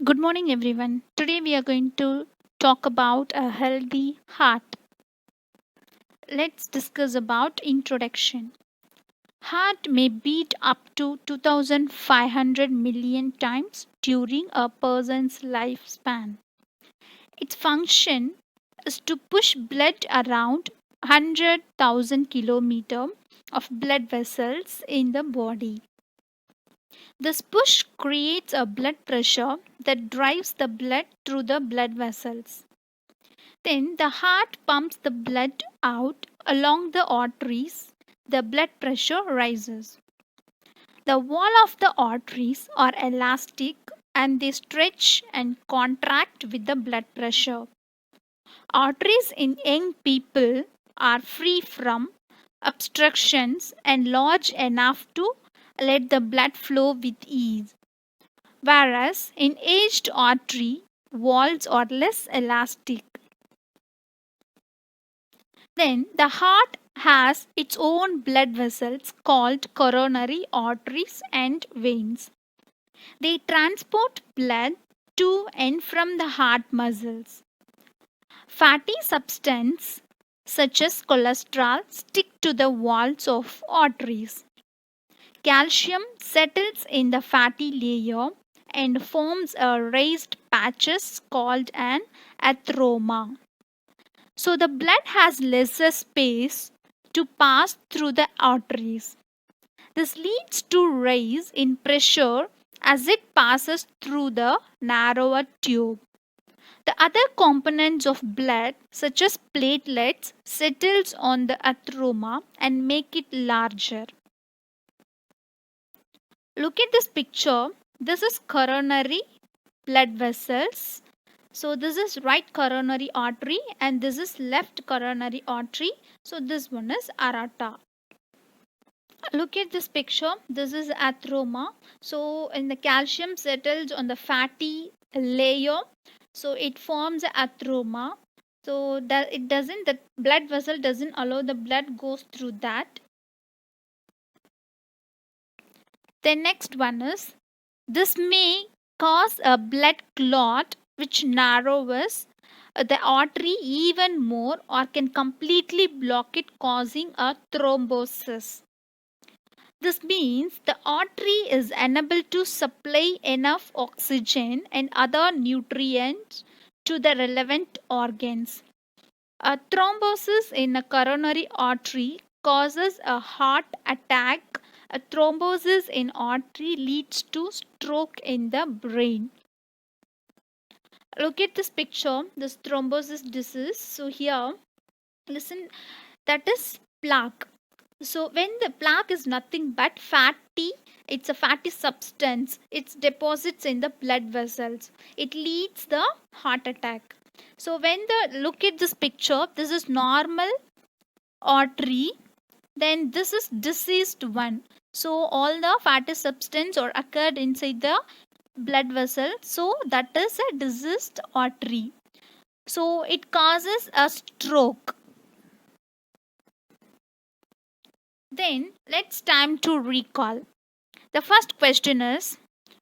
Good morning, everyone. Today we are going to talk about a healthy heart. Let's discuss about introduction. Heart may beat up to 2500 million times during a person's lifespan. Its function is to push blood around 100,000 kilometers of blood vessels in the body. This push creates a blood pressure that drives the blood through the blood vessels. Then the heart pumps the blood out along the arteries. The blood pressure rises. The wall of the arteries are elastic and they stretch and contract with the blood pressure. Arteries in young people are free from obstructions and large enough to let the blood flow with ease. Whereas in aged artery walls are less elastic. Then the heart has its own blood vessels called coronary arteries and veins. They transport blood to and from the heart muscles. Fatty substances such as cholesterol stick to the walls of arteries. Calcium settles in the fatty layer and forms a raised patches called an atheroma. So the blood has lesser space to pass through the arteries. This leads to rise in pressure as it passes through the narrower tube. The other components of blood such as platelets settles on the atheroma and make it larger. Look at this picture. This is coronary blood vessels. So this is right coronary artery and this is left coronary artery. So this one is aorta. Look at this picture. This is atheroma. So in the calcium settles on the fatty layer. So it forms a atheroma. So that it doesn't, the blood vessel doesn't allow the blood goes through that. The next one is this may cause a blood clot which narrows the artery even more or can completely block it, causing a thrombosis. This means the artery is unable to supply enough oxygen and other nutrients to the relevant organs. A thrombosis in a coronary artery causes a heart attack. A thrombosis in artery leads to stroke in the brain. Look at this picture, this thrombosis disease. So here, listen, that is plaque. So when the plaque is nothing but fatty, it's a fatty substance. It deposits in the blood vessels. It leads the heart attack. So when the look at this picture, this is normal artery, then this is diseased one. So all the fatty substance or occurred inside the blood vessel. So that is a diseased artery. So it causes a stroke. Then let's time to recall. The first question is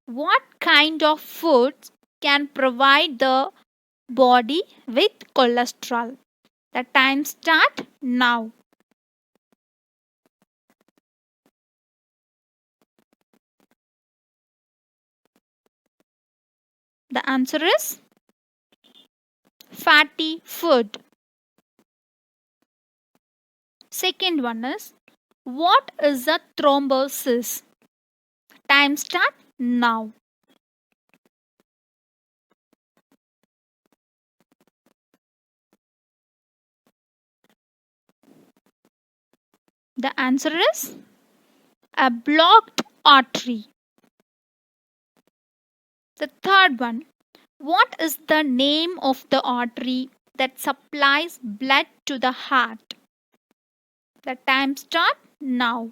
what kind of foods can provide the body with cholesterol? The time start now. The answer is fatty food. Second one is what is a thrombosis? Time start now. The answer is a blocked artery. The third one, what is the name of the artery that supplies blood to the heart? The time start now.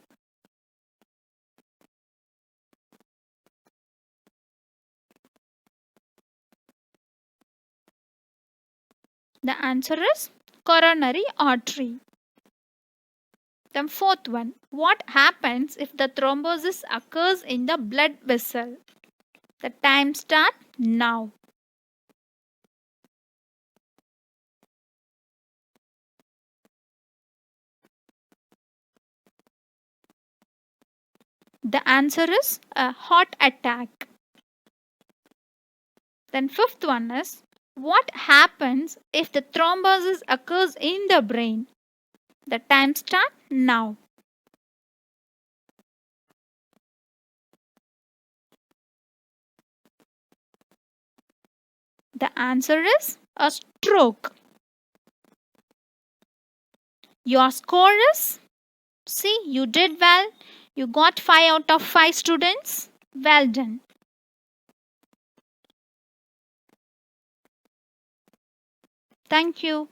The answer is coronary artery. The fourth one, what happens if the thrombosis occurs in the blood vessel? The time start now. The answer is a heart attack. Then fifth one is, what happens if the thrombosis occurs in the brain? The time start now. The answer is a stroke. Your score is, see, you did well. You got 5 out of 5 students. Well done. Thank you.